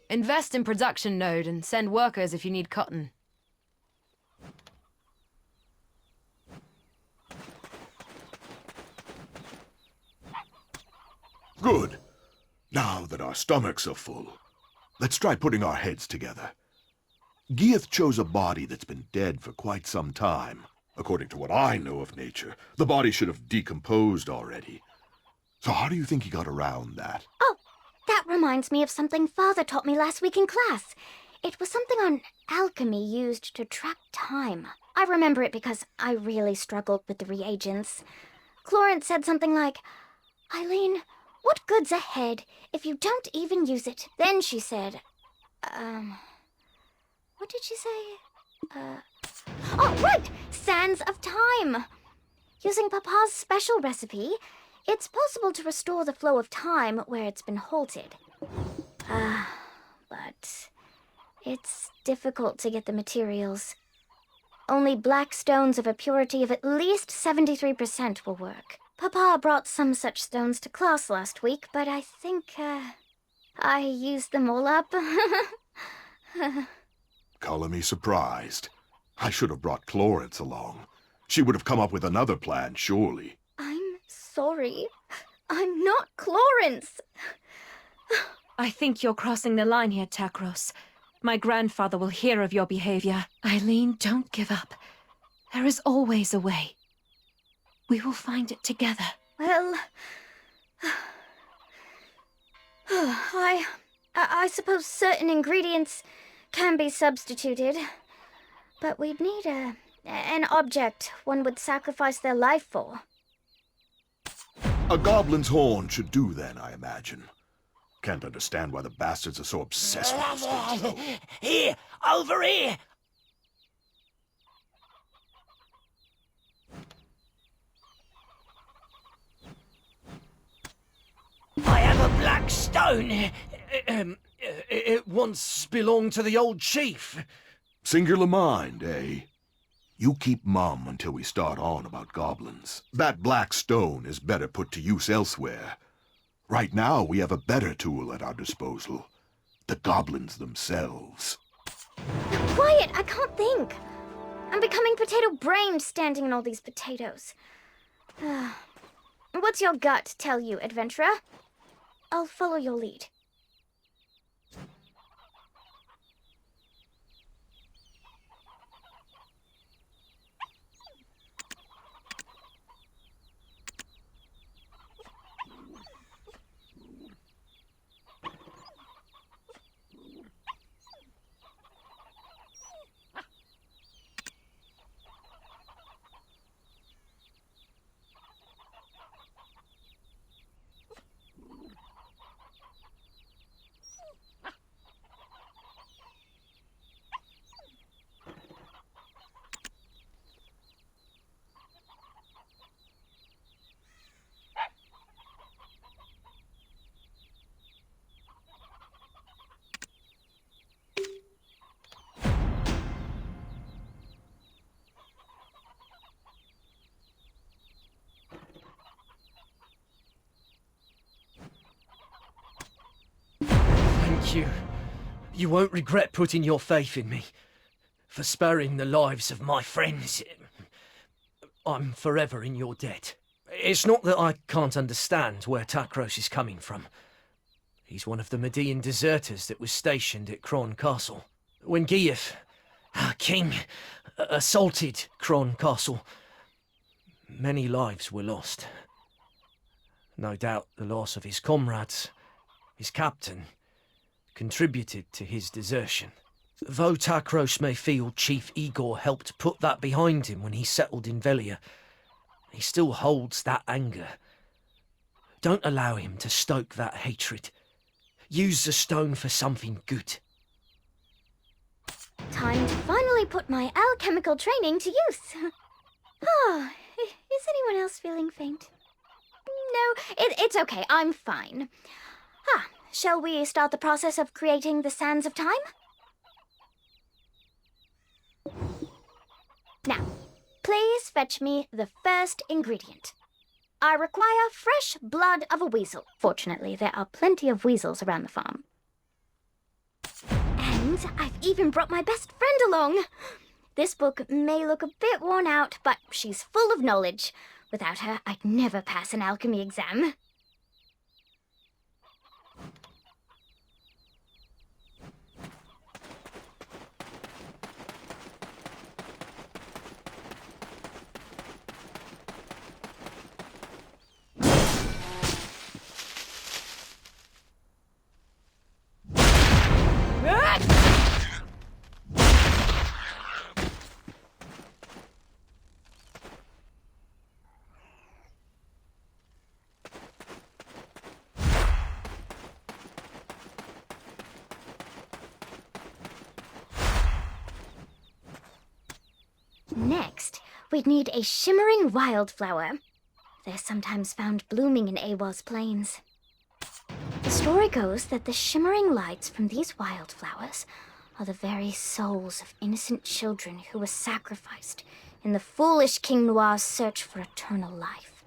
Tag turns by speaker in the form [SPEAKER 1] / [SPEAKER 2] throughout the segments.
[SPEAKER 1] Invest in production node and send workers if you need cotton.
[SPEAKER 2] Good. Now that our stomachs are full, let's try putting our heads together. Gieth chose a body that's been dead for quite some time. According to what I know of nature, the body should have decomposed already. So how do you think he got around that?
[SPEAKER 3] Oh, that reminds me of something Father taught me last week in class. It was something on alchemy used to track time. I remember it because I really struggled with the reagents. Clorence said something like, "Eileen, what good's ahead if you don't even use it?" Then she said, what did she say? Oh, right! Sands of Time! Using Papa's special recipe, it's possible to restore the flow of time where it's been halted. But it's difficult to get the materials. Only black stones of a purity of at least 73% will work. Papa brought some such stones to class last week, but I think, I used them all up.
[SPEAKER 2] Color me surprised. I should have brought Clorence along. She would have come up with another plan, surely.
[SPEAKER 3] I'm sorry. I'm not Clorence.
[SPEAKER 4] I think you're crossing the line here, Takros. My grandfather will hear of your behavior. Eileen, don't give up. There is always a way. We will find it together.
[SPEAKER 3] Well, I suppose certain ingredients can be substituted, but we'd need an object one would sacrifice their life for.
[SPEAKER 2] A goblin's horn should do then, I imagine. Can't understand why the bastards are so obsessed with this detail.
[SPEAKER 5] Here! Over here! I have a black stone. It once belonged to the old chief.
[SPEAKER 2] Singular mind, eh? You keep mum until we start on about goblins. That black stone is better put to use elsewhere. Right now, we have a better tool at our disposal. The goblins themselves.
[SPEAKER 3] Quiet! I can't think. I'm becoming potato-brained standing in all these potatoes. What's your gut tell you, adventurer? I'll follow your lead.
[SPEAKER 5] Thank you. You won't regret putting your faith in me. For sparing the lives of my friends. I'm forever in your debt. It's not that I can't understand where Takros is coming from. He's one of the Median deserters that was stationed at Kron Castle. When Gieth, our king, assaulted Kron Castle, many lives were lost. No doubt the loss of his comrades, his captain, contributed to his desertion. Though Takros may feel Chief Igor helped put that behind him when he settled in Velia, he still holds that anger. Don't allow him to stoke that hatred. Use the stone for something good.
[SPEAKER 3] Time to finally put my alchemical training to use. Oh, is anyone else feeling faint? No, it's okay, I'm fine. Shall we start the process of creating the Sands of Time? Now, please fetch me the first ingredient. I require fresh blood of a weasel. Fortunately, there are plenty of weasels around the farm. And I've even brought my best friend along. This book may look a bit worn out, but she's full of knowledge. Without her, I'd never pass an alchemy exam. Next, we'd need a shimmering wildflower. They're sometimes found blooming in Awa's plains. The story goes that the shimmering lights from these wildflowers are the very souls of innocent children who were sacrificed in the foolish King Noir's search for eternal life.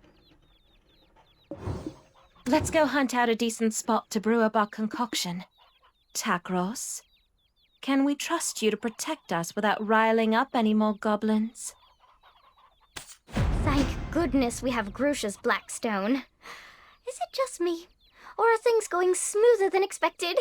[SPEAKER 4] Let's go hunt out a decent spot to brew up our concoction. Takros, can we trust you to protect us without riling up any more goblins?
[SPEAKER 3] Thank goodness we have Grusha's black stone. Is it just me? Or are things going smoother than expected?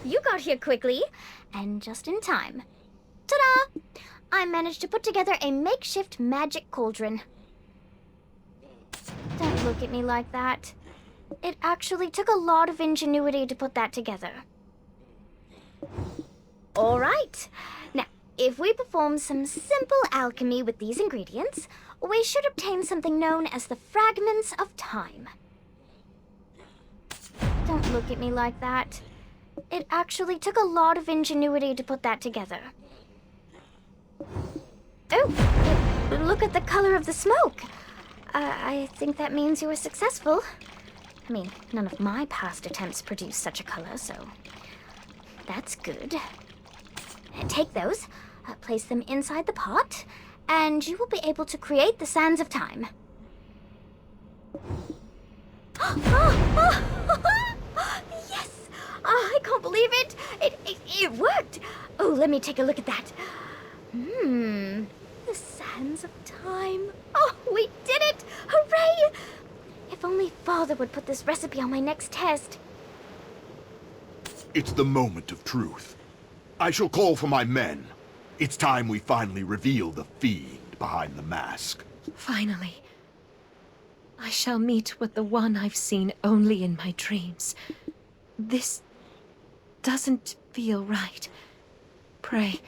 [SPEAKER 3] You got here quickly, and just in time. Ta-da! I managed to put together a makeshift magic cauldron. Don't look at me like that. It actually took a lot of ingenuity to put that together. All right. Now, if we perform some simple alchemy with these ingredients, we should obtain something known as the fragments of time. Don't look at me like that. It actually took a lot of ingenuity to put that together. Oh, look at the color of the smoke. I think that means you were successful. I mean, none of my past attempts produced such a color, so that's good. Take those, place them inside the pot, and you will be able to create the sands of time. Yes! I can't believe it! It worked! Oh, let me take a look at that. The sands of time. Oh, we did it! Hooray! If only Father would put this recipe on my next test.
[SPEAKER 2] It's the moment of truth. I shall call for my men. It's time we finally reveal the fiend behind the mask.
[SPEAKER 4] Finally. I shall meet with the one I've seen only in my dreams. This doesn't feel right. Pray,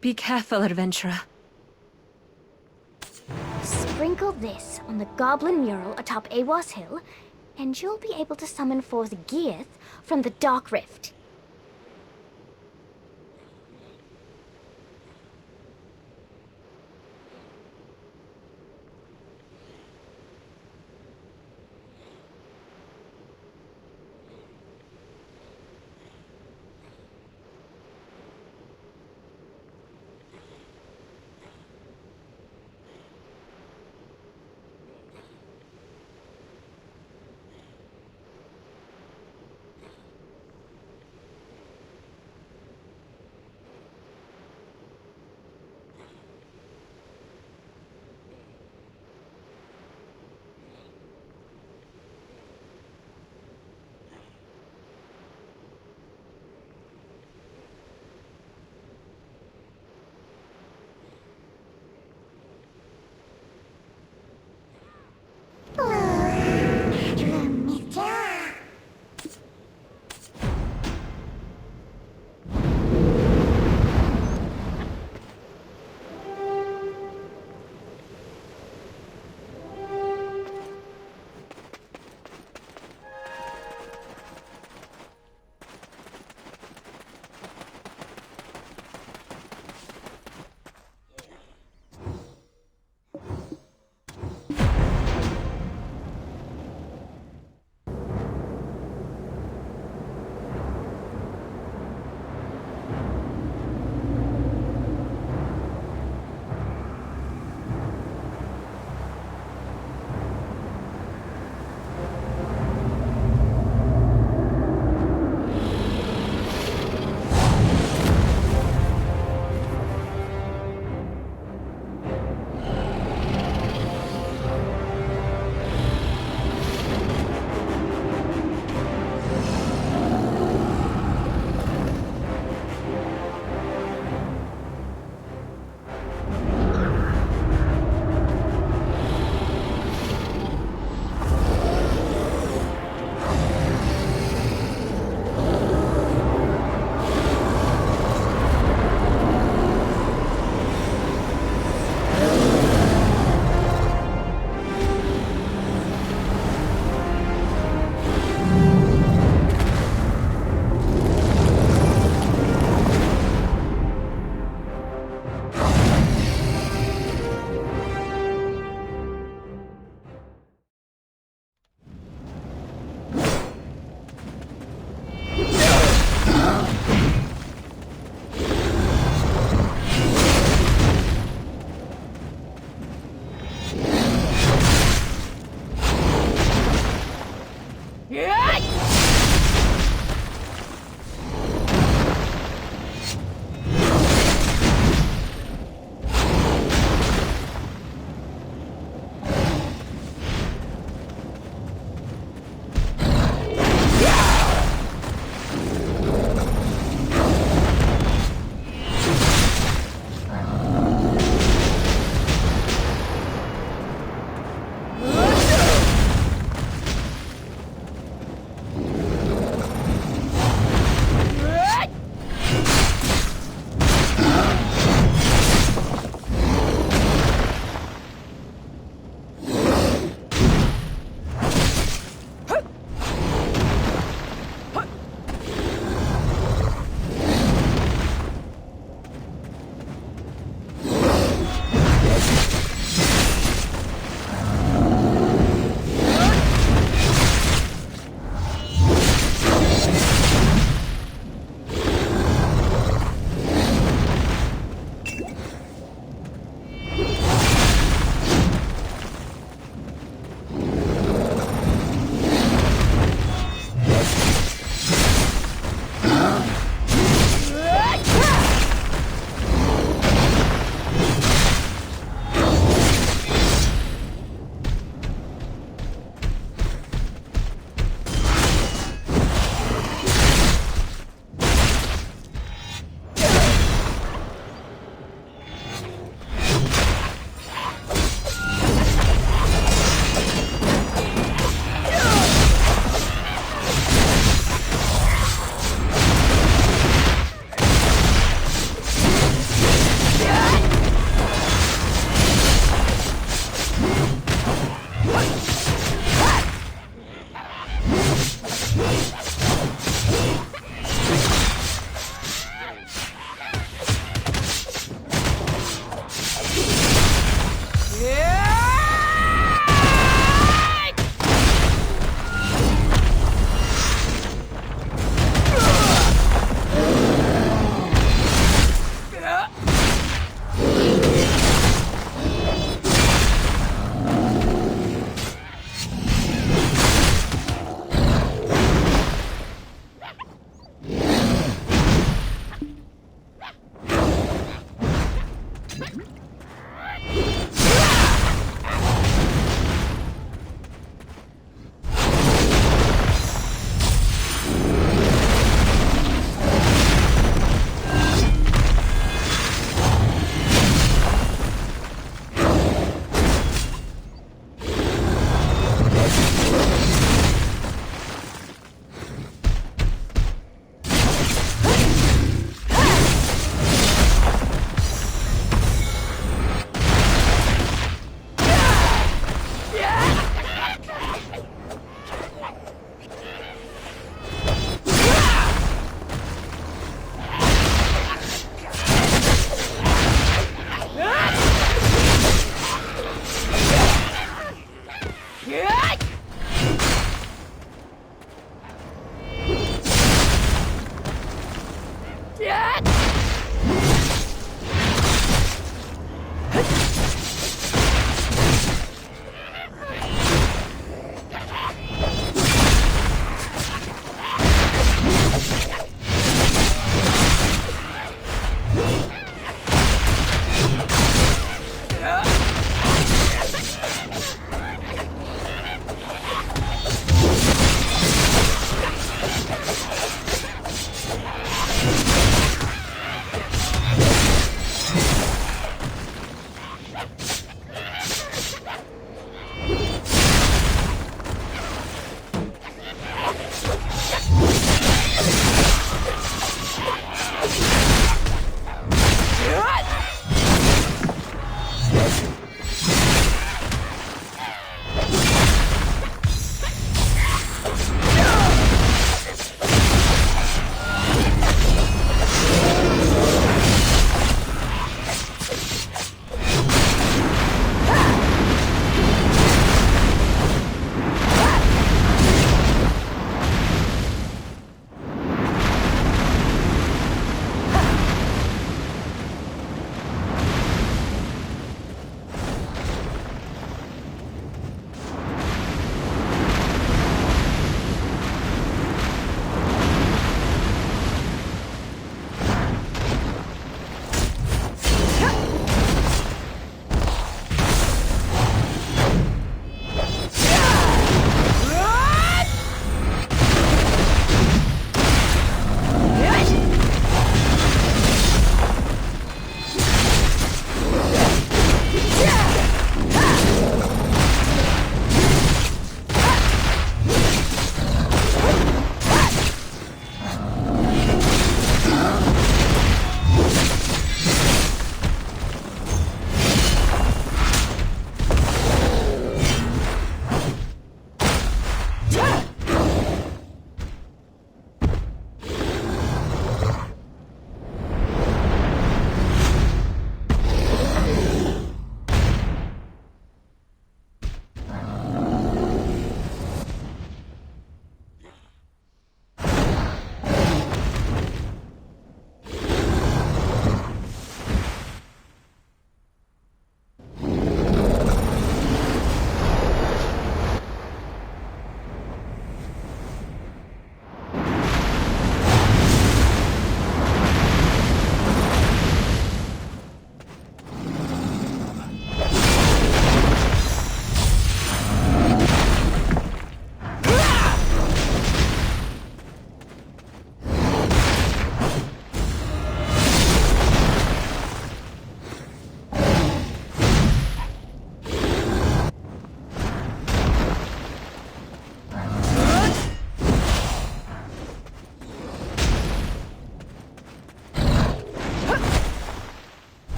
[SPEAKER 4] be careful, adventurer.
[SPEAKER 3] Sprinkle this on the goblin mural atop Awas Hill, and you'll be able to summon forth Geath from the Dark Rift.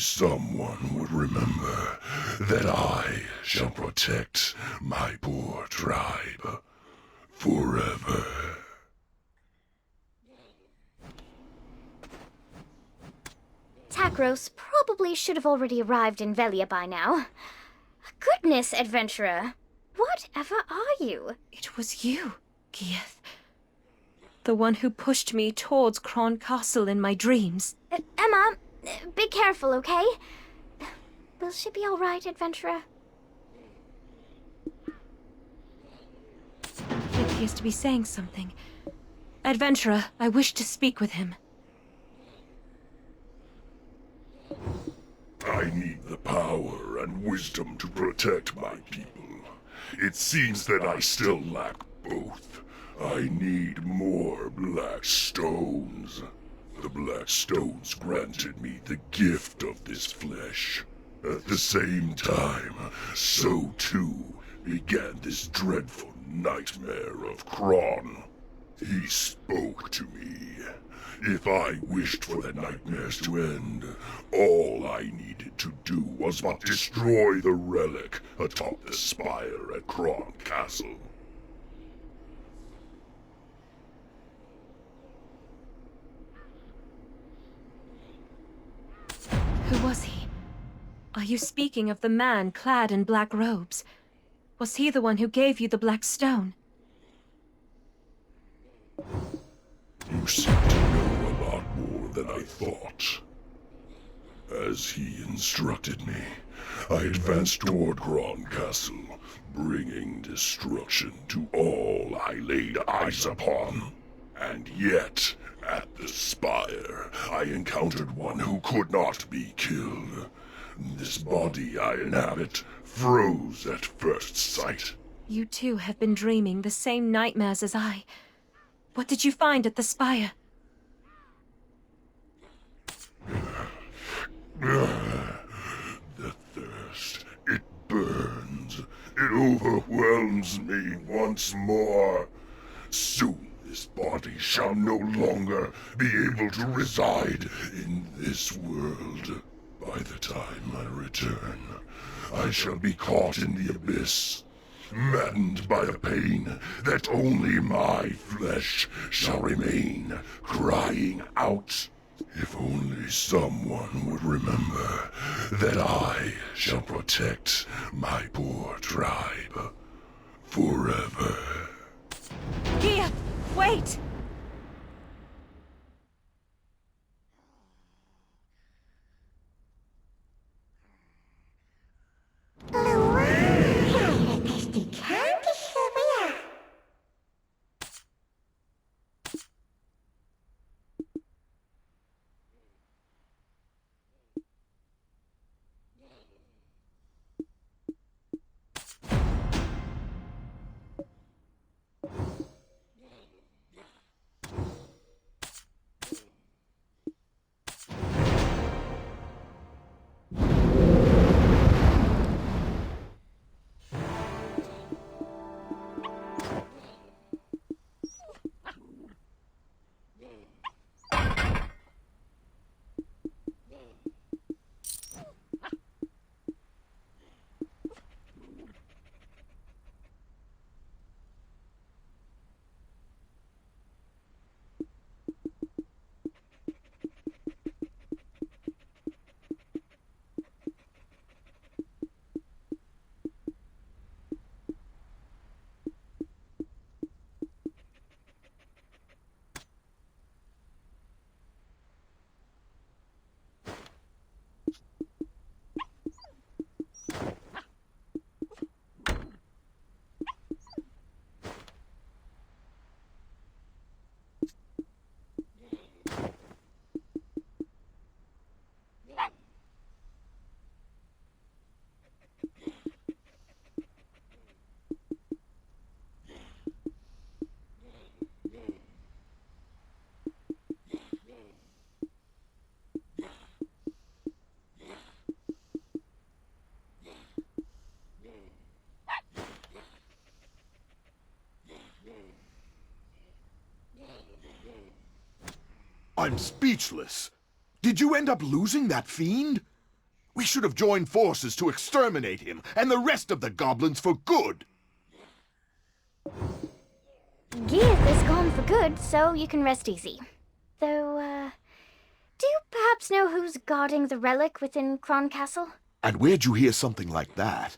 [SPEAKER 6] someone would remember that I shall protect my poor tribe forever.
[SPEAKER 3] Takros probably should have already arrived in Velia by now. Goodness, adventurer. Whatever are you?
[SPEAKER 4] It was you, Gieth. The one who pushed me towards Kron Castle in my dreams.
[SPEAKER 3] Emma, be careful, okay? Will she be alright, adventurer?
[SPEAKER 4] He appears to be saying something. Adventurer, I wish to speak with him.
[SPEAKER 6] I need the power and wisdom to protect my people. It seems that I still lack both. I need more black stones. The black stones granted me the gift of this flesh. At the same time, so too began this dreadful nightmare of Kron. He spoke to me. If I wished for the nightmares to end, all I needed to do was but destroy the relic atop the spire at Kron Castle.
[SPEAKER 4] Who was he? Are you speaking of the man clad in black robes? Was he the one who gave you the black stone?
[SPEAKER 6] You seem to know a lot more than I thought. As he instructed me, I advanced toward Kron Castle, bringing destruction to all I laid eyes upon. And yet, at the spire, I encountered one who could not be killed. This body I inhabit froze at first sight.
[SPEAKER 4] You too have been dreaming the same nightmares as I. What did you find at the spire?
[SPEAKER 6] The thirst, it burns. It overwhelms me once more. Soon this body shall no longer be able to reside in this world. By the time I return, I shall be caught in the abyss, maddened by a pain that only my flesh shall remain, crying out. If only someone would remember that I shall protect my poor tribe forever.
[SPEAKER 4] Gieth, wait!
[SPEAKER 2] I'm speechless. Did you end up losing that fiend? We should have joined forces to exterminate him and the rest of the goblins for good.
[SPEAKER 3] Geath is gone for good, so you can rest easy. Though, do you perhaps know who's guarding the relic within Kron Castle?
[SPEAKER 2] And where'd you hear something like that?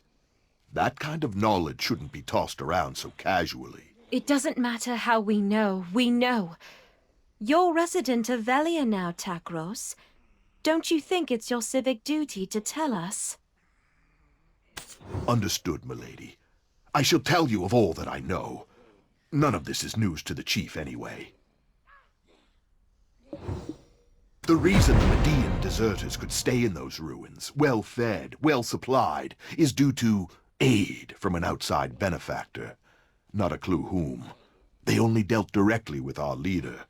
[SPEAKER 2] That kind of knowledge shouldn't be tossed around so casually.
[SPEAKER 4] It doesn't matter how we know. We know. You're resident of Velia now, Takros. Don't you think it's your civic duty to tell us?
[SPEAKER 2] Understood, milady. I shall tell you of all that I know. None of this is news to the chief anyway. The reason the Median deserters could stay in those ruins, well-fed, well-supplied, is due to aid from an outside benefactor. Not a clue whom. They only dealt directly with our leader.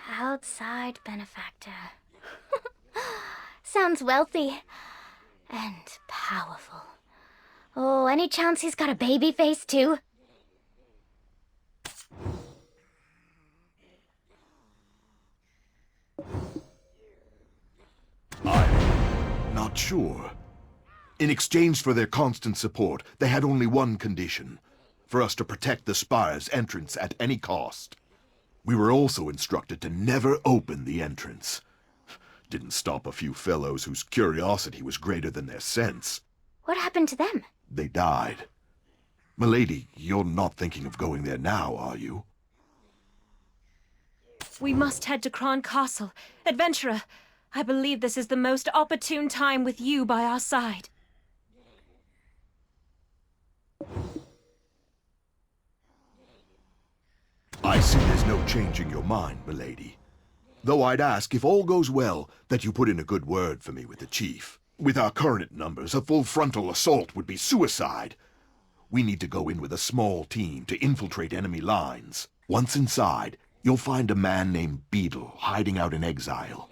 [SPEAKER 3] Outside benefactor. Sounds wealthy. And powerful. Oh, any chance he's got a baby face, too?
[SPEAKER 2] I'm not sure. In exchange for their constant support, they had only one condition: for us to protect the spire's entrance at any cost. We were also instructed to never open the entrance. Didn't stop a few fellows whose curiosity was greater than their sense.
[SPEAKER 3] What happened to them?
[SPEAKER 2] They died. Milady, you're not thinking of going there now, are you?
[SPEAKER 4] We must head to Kron Castle. Adventurer, I believe this is the most opportune time with you by our side.
[SPEAKER 2] I see there's no changing your mind, milady. Though I'd ask, if all goes well, that you put in a good word for me with the chief. With our current numbers, a full frontal assault would be suicide. We need to go in with a small team to infiltrate enemy lines. Once inside, you'll find a man named Beetle hiding out in exile.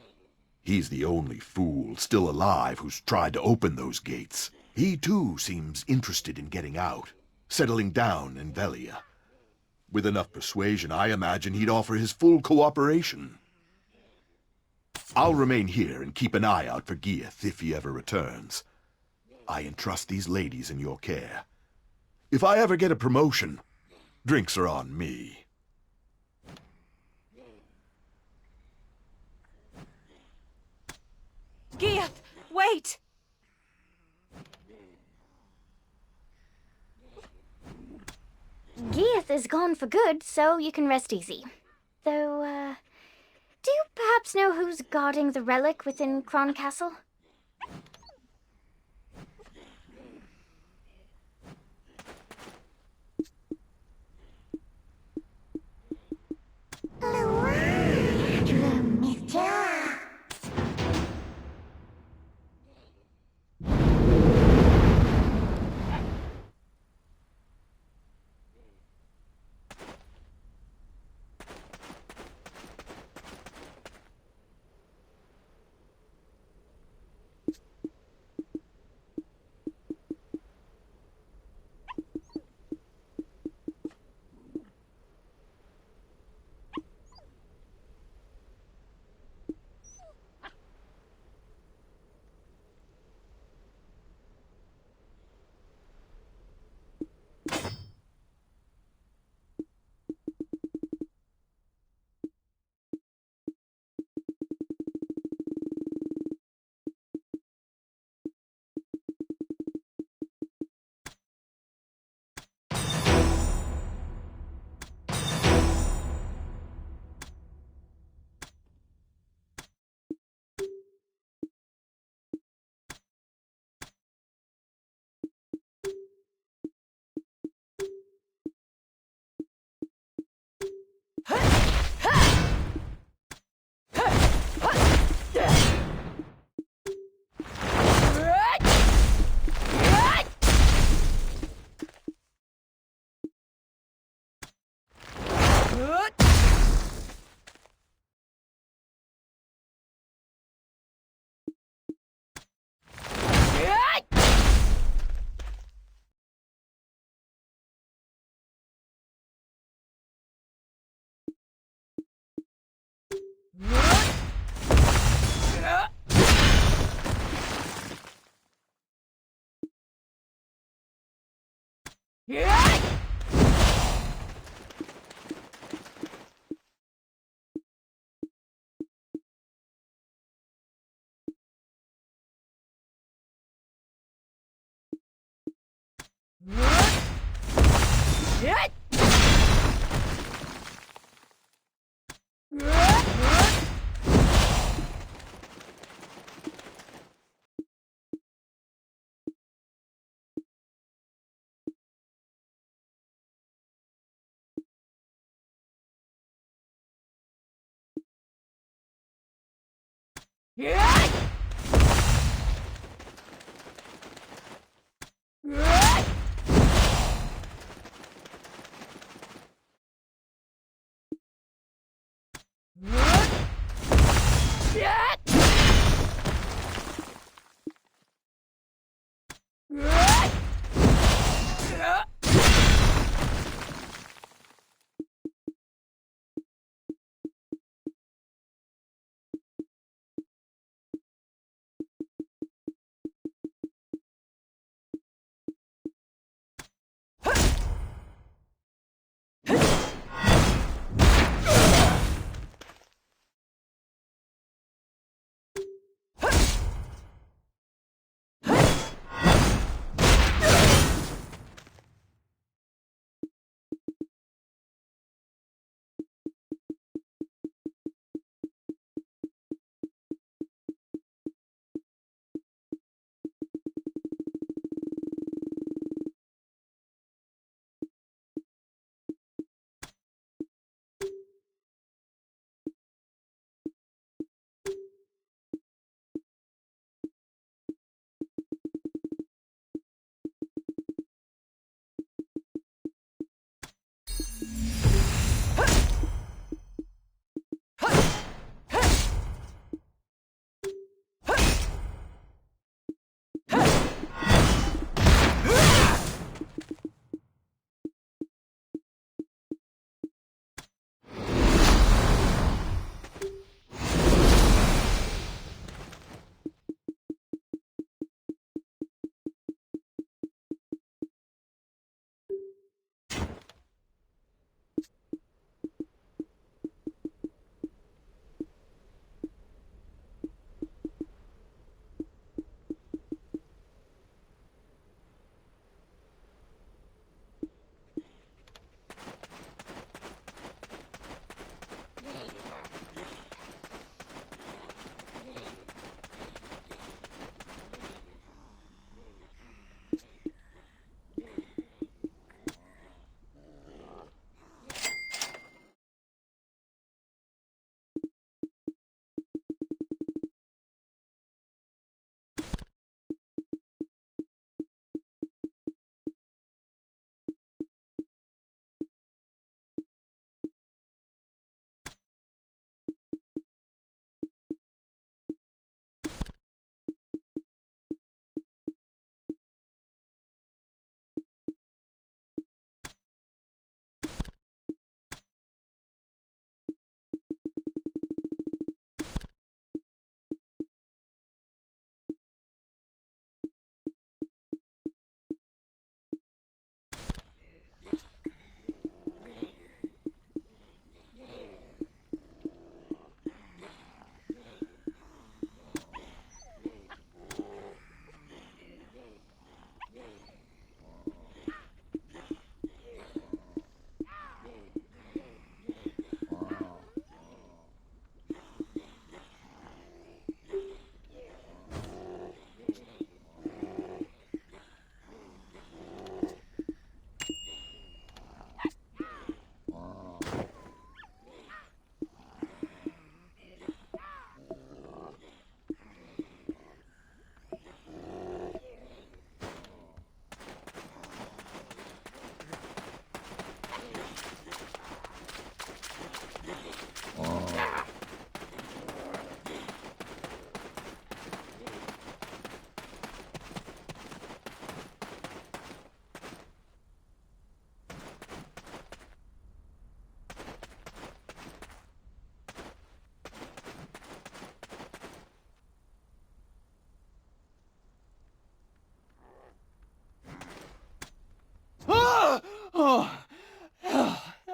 [SPEAKER 2] He's the only fool still alive who's tried to open those gates. He, too, seems interested in getting out, settling down in Velia. With enough persuasion, I imagine he'd offer his full cooperation. I'll remain here and keep an eye out for Geath if he ever returns. I entrust these ladies in your care. If I ever get a promotion, drinks are on me.
[SPEAKER 4] Geath, wait!
[SPEAKER 3] Geath is gone for good, so you can rest easy. Though, do you perhaps know who's guarding the relic within Kron Castle?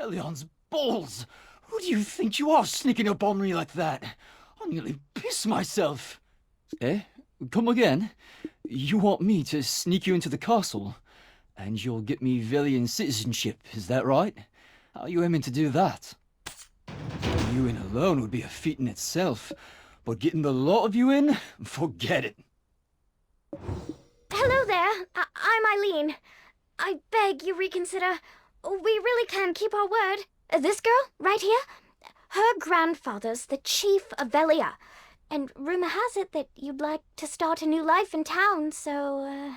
[SPEAKER 7] Helion's balls! Who do you think you are sneaking up on me like that? I nearly pissed myself. Eh? Come again? You want me to sneak you into the castle? And you'll get me Velian citizenship, is that right? How are you aiming to do that? Getting you in alone would be a feat in itself, but getting the lot of you in? Forget it.
[SPEAKER 3] Hello there. I'm Eileen. I beg you reconsider. We really can keep our word. This girl, right here, her grandfather's the chief of Velia. And rumor has it that you'd like to start a new life in town, so,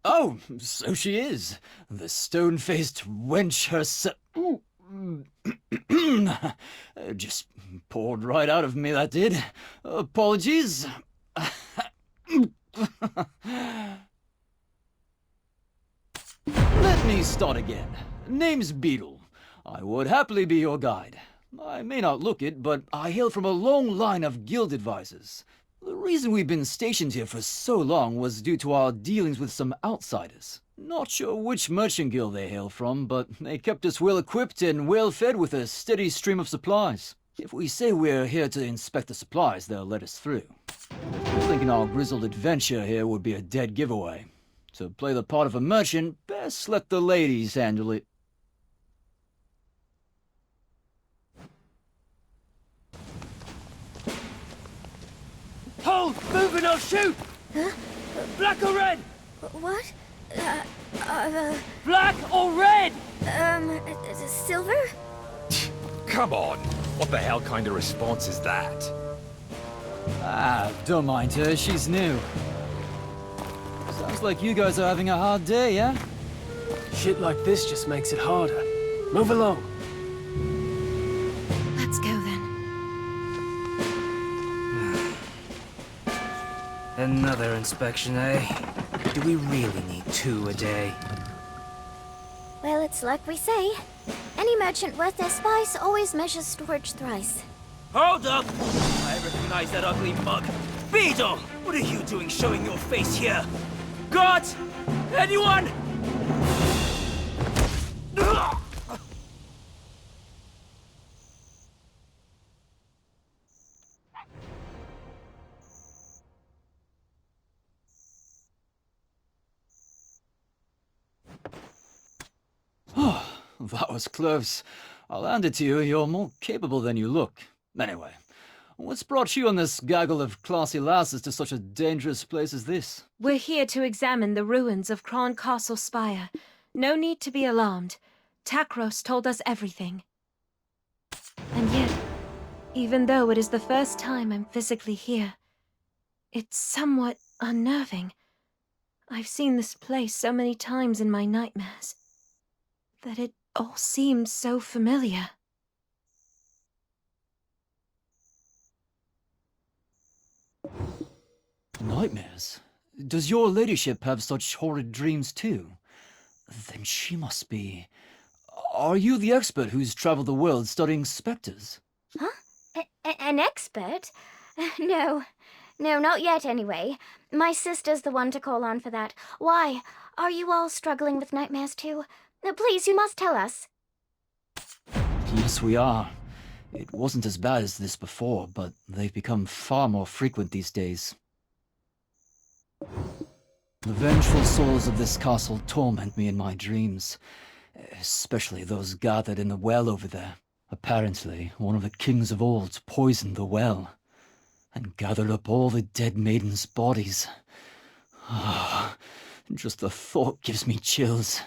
[SPEAKER 7] Oh, so she is. The stone-faced wench herself. Just poured right out of me, that did. Apologies. Let me start again. Name's Beetle. I would happily be your guide. I may not look it, but I hail from a long line of guild advisors. The reason we've been stationed here for so long was due to our dealings with some outsiders. Not sure which merchant guild they hail from, but they kept us well equipped and well fed with a steady stream of supplies. If we say we're here to inspect the supplies, they'll let us through. I'm thinking our grizzled adventure here would be a dead giveaway. To play the part of a merchant, best let the ladies handle it.
[SPEAKER 5] Hold! Moving or shoot!
[SPEAKER 3] Huh?
[SPEAKER 5] Black or red?
[SPEAKER 3] What?
[SPEAKER 5] Black or red?
[SPEAKER 3] Silver?
[SPEAKER 8] Come on! What the hell kind of response is that?
[SPEAKER 7] Ah, don't mind her, she's new. Sounds like you guys are having a hard day, yeah?
[SPEAKER 5] Shit like this just makes it harder. Move along.
[SPEAKER 4] Let's go then.
[SPEAKER 9] Another inspection, eh? Do we really need 2 a day?
[SPEAKER 3] Well, it's like we say. Any merchant worth their spice always measures storage thrice.
[SPEAKER 9] Hold up! I recognize that ugly mug. Beetle! What are you doing showing your face here? Guards! Anyone?
[SPEAKER 7] That was close. I'll hand it to you, you're more capable than you look. Anyway, what's brought you and this gaggle of classy lasses to such a dangerous place as this?
[SPEAKER 4] We're here to examine the ruins of Cron Castle Spire. No need to be alarmed. Takros told us everything. And yet, even though it is the first time I'm physically here, it's somewhat unnerving. I've seen this place so many times in my nightmares that it all seems so familiar.
[SPEAKER 7] Nightmares? Does your ladyship have such horrid dreams too? Then she must be... Are you the expert who's traveled the world studying specters?
[SPEAKER 3] Huh? An expert? No. No, not yet anyway. My sister's the one to call on for that. Why? Are you all struggling with nightmares too? Please, you must tell us.
[SPEAKER 7] Yes, we are. It wasn't as bad as this before, but they've become far more frequent these days. The vengeful souls of this castle torment me in my dreams, especially those gathered in the well over there. Apparently, one of the kings of old poisoned the well, and gathered up all the dead maidens' bodies. Ah, just the thought gives me chills.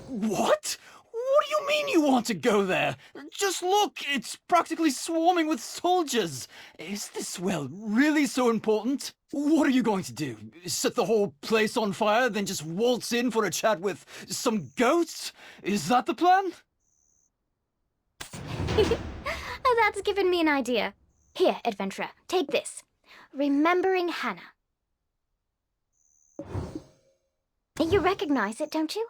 [SPEAKER 7] What? What do you mean you want to go there? Just look, it's practically swarming with soldiers. Is this well really so important? What are you going to do? Set the whole place on fire, then just waltz in for a chat with some ghosts? Is that the plan?
[SPEAKER 3] That's given me an idea. Here, adventurer, take this. Remembering Hannah. You recognize it, don't you?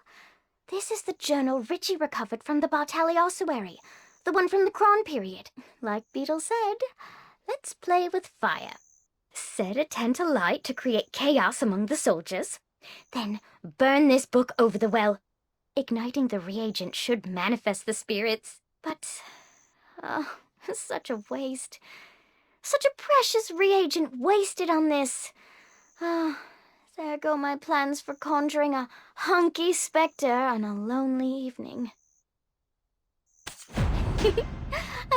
[SPEAKER 3] This is the journal Richie recovered from the Bartali ossuary, the one from the Cron period. Like Beetle said, let's play with fire. Set a tent alight to create chaos among the soldiers. Then burn this book over the well. Igniting the reagent should manifest the spirits, but... such a waste. Such a precious reagent wasted on this. There go my plans for conjuring a hunky spectre on a lonely evening.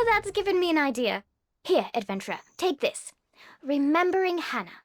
[SPEAKER 3] That's given me an idea. Here, adventurer, take this. Remembering Hannah.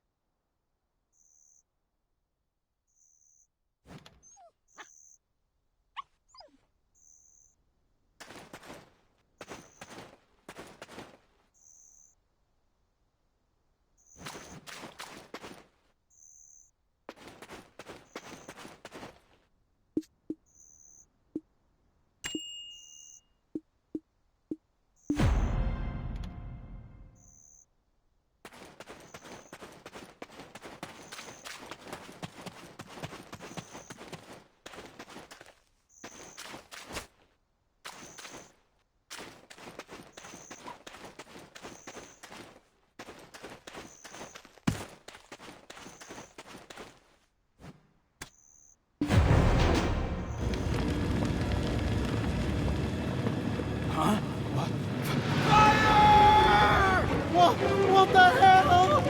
[SPEAKER 7] What the hell?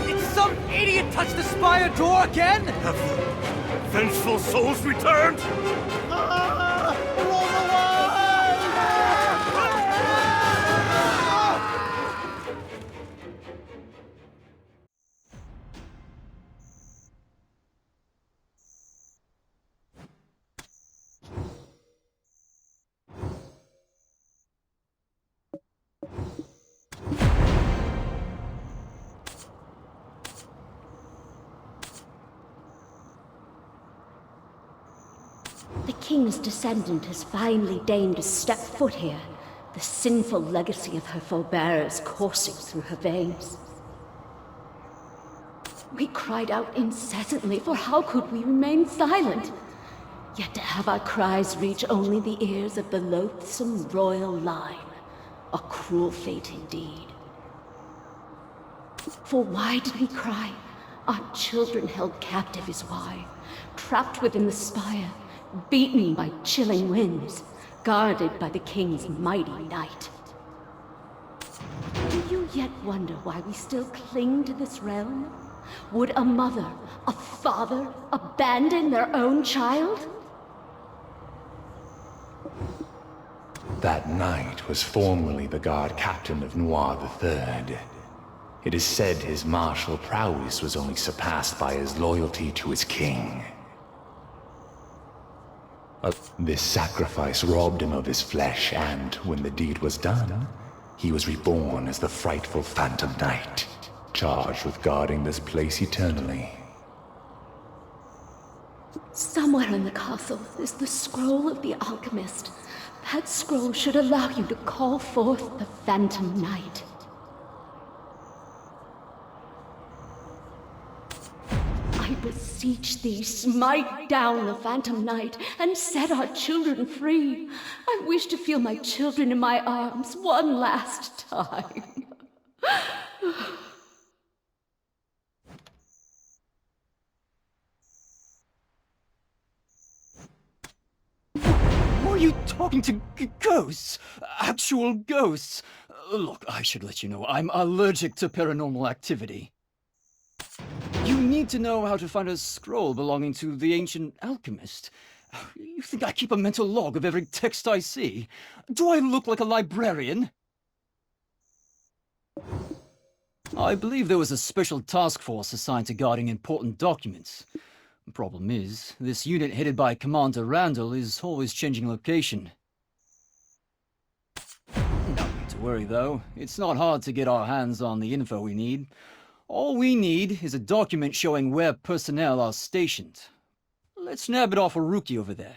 [SPEAKER 9] Did some idiot touch the spire door again?
[SPEAKER 6] Have the vengeful souls returned?
[SPEAKER 10] The king's descendant has finally deigned to step foot here, the sinful legacy of her forebears coursing through her veins. We cried out incessantly, for how could we remain silent? Yet to have our cries reach only the ears of the loathsome royal line, a cruel fate indeed. For why did we cry? Our children held captive is why, trapped within the spire, beaten by chilling winds, guarded by the king's mighty knight. Do you yet wonder why we still cling to this realm? Would a mother, a father, abandon their own child?
[SPEAKER 11] That knight was formerly the guard captain of Noir III. It is said his martial prowess was only surpassed by his loyalty to his king. This sacrifice robbed him of his flesh, and when the deed was done, he was reborn as the frightful Phantom Knight, charged with guarding this place eternally.
[SPEAKER 10] Somewhere in the castle is the scroll of the alchemist. That scroll should allow you to call forth the Phantom Knight. I beseech thee, smite down the Phantom Knight and set our children free. I wish to feel my children in my arms one last time.
[SPEAKER 7] Are you talking to ghosts? Actual ghosts? Look, I should let you know, I'm allergic to paranormal activity. You need to know how to find a scroll belonging to the ancient alchemist. You think I keep a mental log of every text I see? Do I look like a librarian? I believe there was a special task force assigned to guarding important documents. The problem is, this unit headed by Commander Randall is always changing location. No need to worry though, it's not hard to get our hands on the info we need. All we need is a document showing where personnel are stationed. Let's nab it off a rookie over there.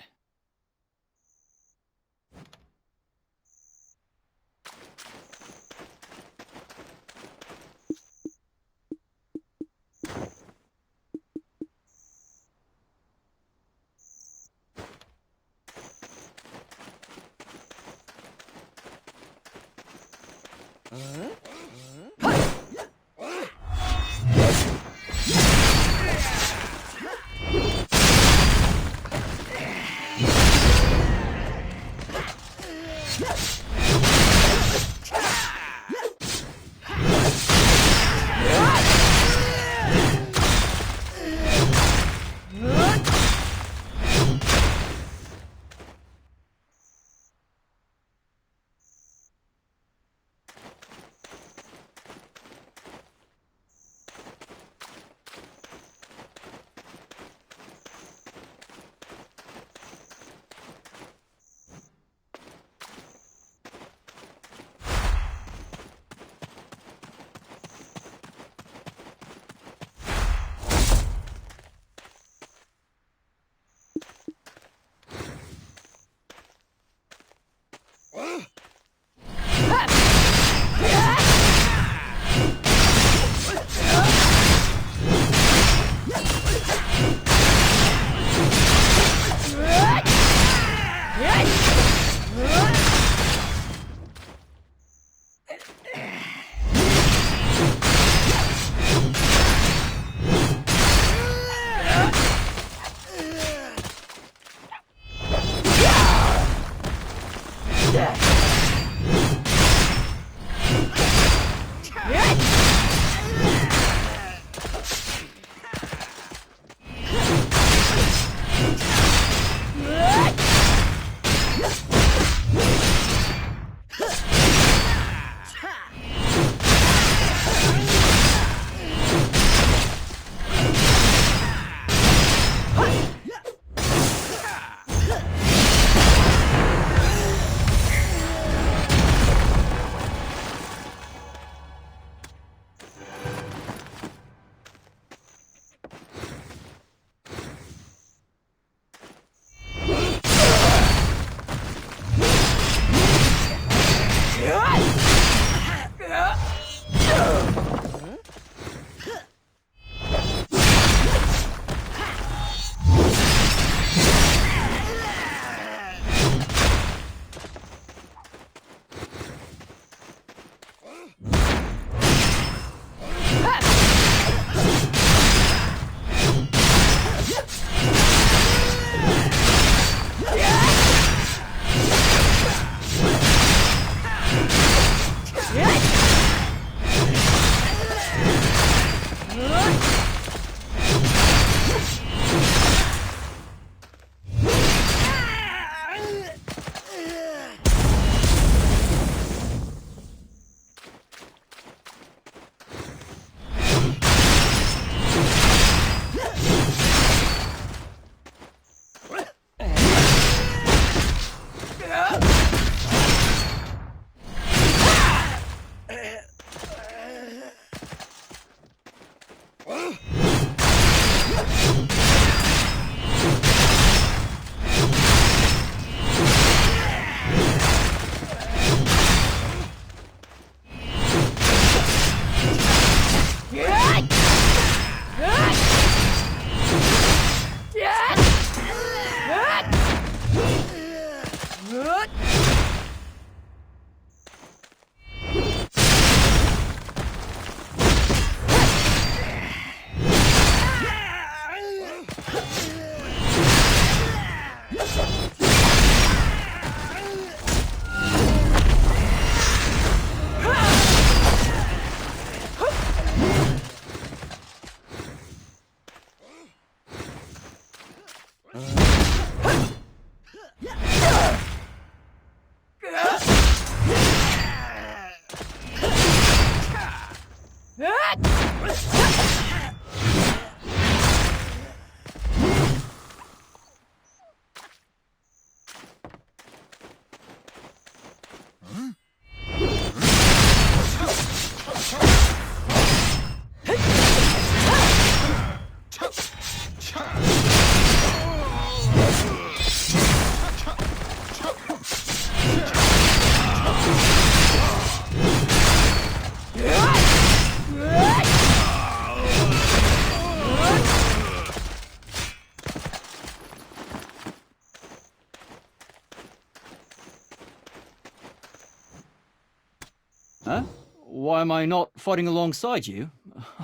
[SPEAKER 7] Huh? Why am I not fighting alongside you?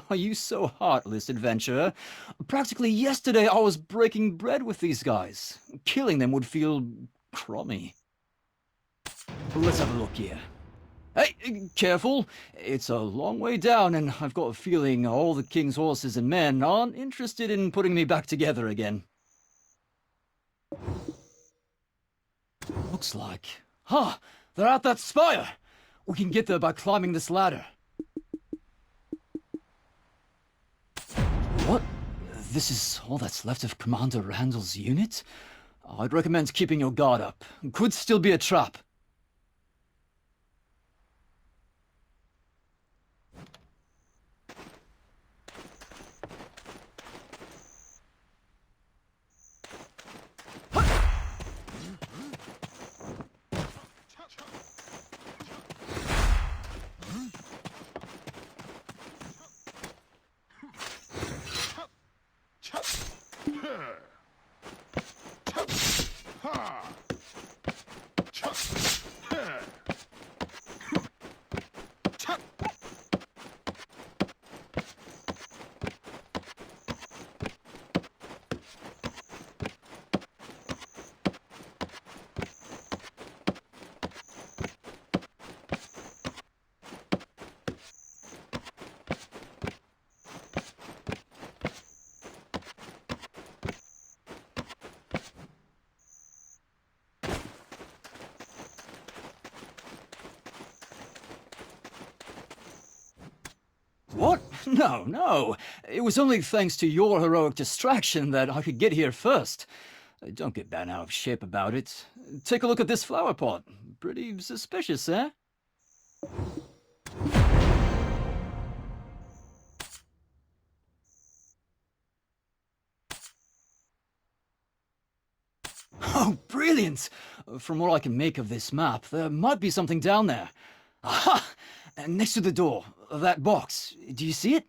[SPEAKER 7] Are you so heartless, adventurer? Practically yesterday I was breaking bread with these guys. Killing them would feel crummy. Let's have a look here. Hey, careful! It's a long way down, and I've got a feeling all the king's horses and men aren't interested in putting me back together again. Looks like... Huh! They're at that spire! We can get there by climbing this ladder. What? This is all that's left of Commander Randall's unit? I'd recommend keeping your guard up. Could still be a trap. What? No, no. It was only thanks to your heroic distraction that I could get here first. Don't get bent out of shape about it. Take a look at this flower pot. Pretty suspicious, eh? Oh, brilliant! From what I can make of this map, there might be something down there. Aha! Next to the door, that box. Do you see it?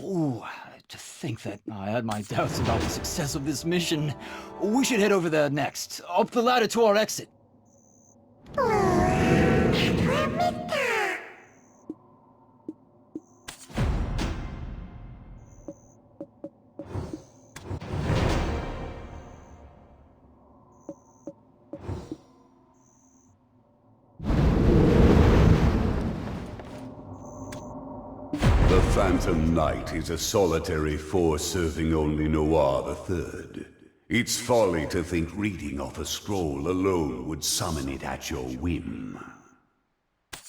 [SPEAKER 7] Oh, to think that I had my doubts about the success of this mission. We should head over there next, up the ladder to our exit.
[SPEAKER 6] The Phantom Knight is a solitary force serving only Noir III. It's folly to think reading off a scroll alone would summon it at your whim.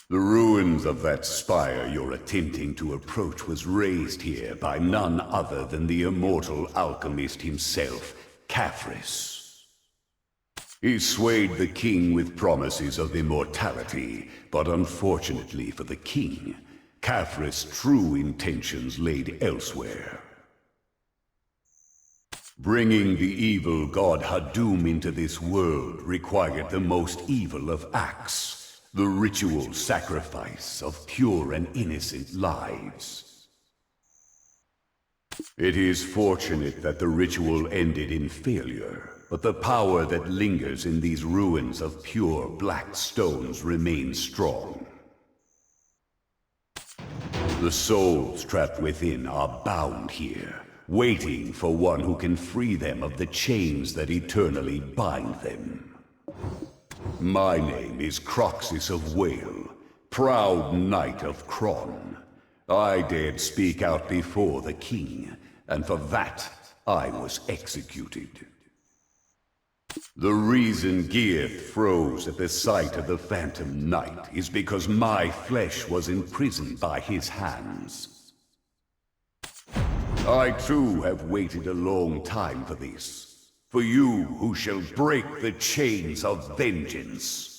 [SPEAKER 6] The ruins of that spire you're attempting to approach was raised here by none other than the immortal alchemist himself, Caphras. He swayed the king with promises of immortality, but unfortunately for the king, Caphras' true intentions laid elsewhere. Bringing the evil god Hadum into this world required the most evil of acts, the ritual sacrifice of pure and innocent lives. It is fortunate that the ritual ended in failure, but the power that lingers in these ruins of pure black stones remains strong. The souls trapped within are bound here, waiting for one who can free them of the chains that eternally bind them. My name is Croxus of Whale, proud knight of Kron. I dared speak out before the king, and for that I was executed. The reason Geath froze at the sight of the Phantom Knight is because my flesh was imprisoned by his hands. I too have waited a long time for this, for you who shall break the chains of vengeance.